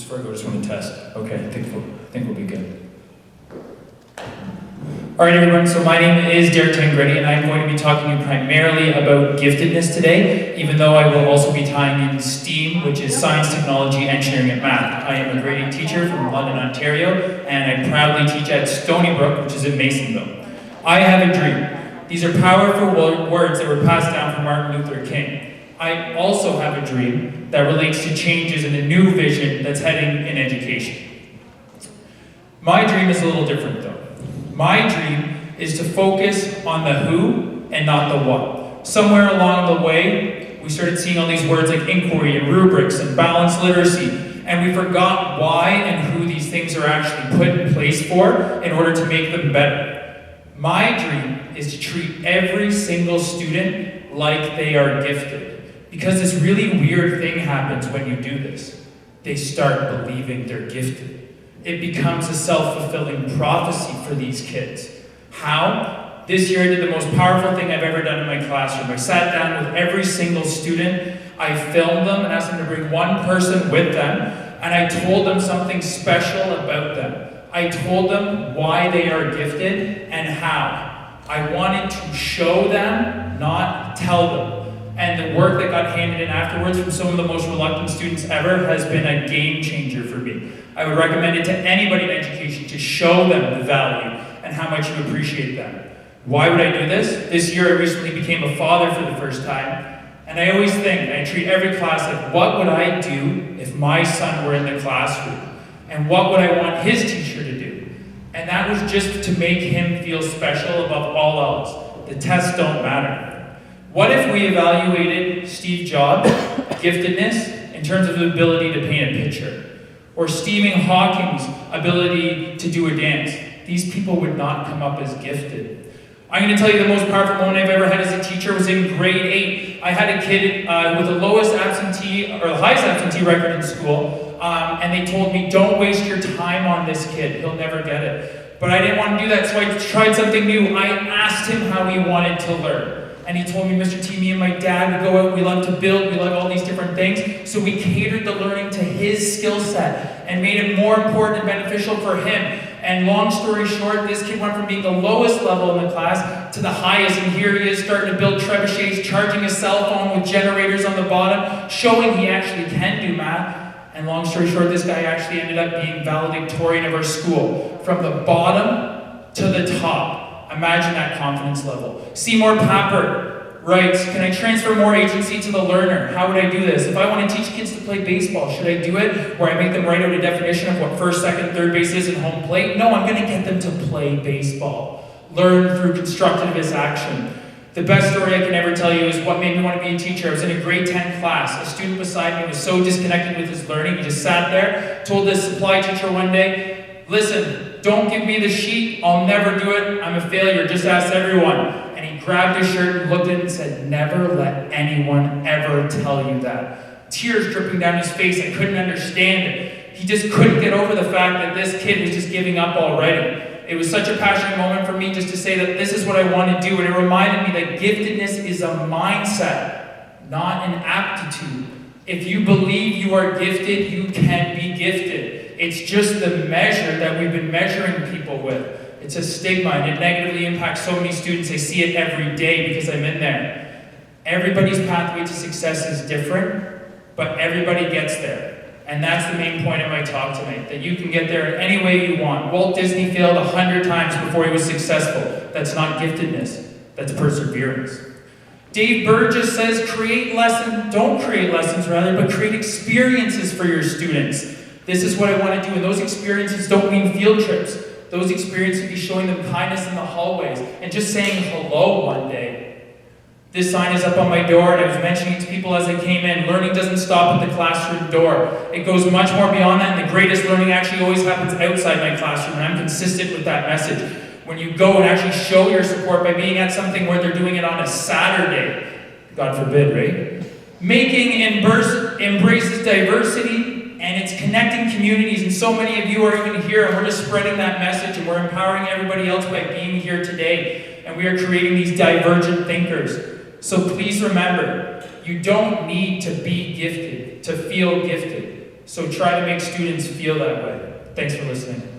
Fergo, just want to test. Okay, I think we'll be good. All right, everyone, so my name is Tangredi, and I'm going to be talking to you primarily about giftedness today, even though I will also be tying in STEAM, which is Science, Technology, Engineering, and Math. I am a grade 8 teacher from London, Ontario, and I proudly teach at Stony Brook, which is in Masonville. I have a dream. These are powerful words that were passed down from Martin Luther King. I also have a dream that relates to changes in a new vision that's heading in education. My dream is a little different, though. My dream is to focus on the who and not the what. Somewhere along the way, we started seeing all these words like inquiry and rubrics and balanced literacy, and we forgot why and who these things are actually put in place for in order to make them better. My dream is to treat every single student like they are gifted, because this really weird thing happens when you do this. They start believing they're gifted. It becomes a self-fulfilling prophecy for these kids. How? This year I did the most powerful thing I've ever done in my classroom. I sat down with every single student, I filmed them and asked them to bring one person with them, and I told them something special about them. I told them why they are gifted and how. I wanted to show them, not tell them. And the work that got handed in afterwards from some of the most reluctant students ever has been a game changer for me. I would recommend it to anybody in education to show them the value and how much you appreciate them. Why would I do this? This year I recently became a father for the first time, and I always think, I treat every class like, what would I do if my son were in the classroom? And what would I want his teacher to do? And that was just to make him feel special above all else. The tests don't matter. What if we evaluated Steve Jobs' giftedness in terms of the ability to paint a picture? Or Stephen Hawking's ability to do a dance? These people would not come up as gifted. I'm going to tell you the most powerful moment I've ever had as a teacher was in grade 8. I had a kid with the lowest absentee, or the highest absentee record in school, and they told me, don't waste your time on this kid, he'll never get it. But I didn't want to do that, so I tried something new. I asked him how he wanted to learn. And he told me, Mr. T, me and my dad would go out, we love to build, we love all these different things. So we catered the learning to his skill set and made it more important and beneficial for him. And long story short, this kid went from being the lowest level in the class to the highest. And here he is starting to build trebuchets, charging his cell phone with generators on the bottom, showing he actually can do math. And long story short, this guy actually ended up being valedictorian of our school. From the bottom to the top. Imagine that confidence level. Seymour Papert writes, can I transfer more agency to the learner? How would I do this? If I want to teach kids to play baseball, should I do it where I make them write out a definition of what first, second, third base is and home plate? No, I'm going to get them to play baseball. Learn through constructivist action. The best story I can ever tell you is what made me want to be a teacher. I was in a grade 10 class. A student beside me was so disconnected with his learning. He just sat there, told his supply teacher one day, listen, don't give me the sheet, I'll never do it, I'm a failure, just ask everyone. And he grabbed his shirt and looked at it and said, never let anyone ever tell you that. Tears dripping down his face, I couldn't understand it. He just couldn't get over the fact that this kid was just giving up already. It was such a passionate moment for me just to say that this is what I want to do, and it reminded me that giftedness is a mindset, not an aptitude. If you believe you are gifted, you can be gifted. It's just the measure that we've been measuring people with. It's a stigma, and it negatively impacts so many students. I see it every day because I'm in there. Everybody's pathway to success is different, but everybody gets there. And that's the main point of my talk tonight, that you can get there any way you want. Walt Disney failed 100 times before he was successful. That's not giftedness, that's perseverance. Dave Burgess says, don't create lessons rather, but create experiences for your students. This is what I want to do, and those experiences don't mean field trips. Those experiences can be showing them kindness in the hallways and just saying hello one day. This sign is up on my door, and I was mentioning it to people as I came in. Learning doesn't stop at the classroom door. It goes much more beyond that, and the greatest learning actually always happens outside my classroom, and I'm consistent with that message. When you go and actually show your support by being at something where they're doing it on a Saturday, God forbid, right? Making embraces diversity, and it's connecting communities, and so many of you are even here, and we're just spreading that message, and we're empowering everybody else by being here today, and we are creating these divergent thinkers. So please remember, you don't need to be gifted to feel gifted. So try to make students feel that way. Thanks for listening.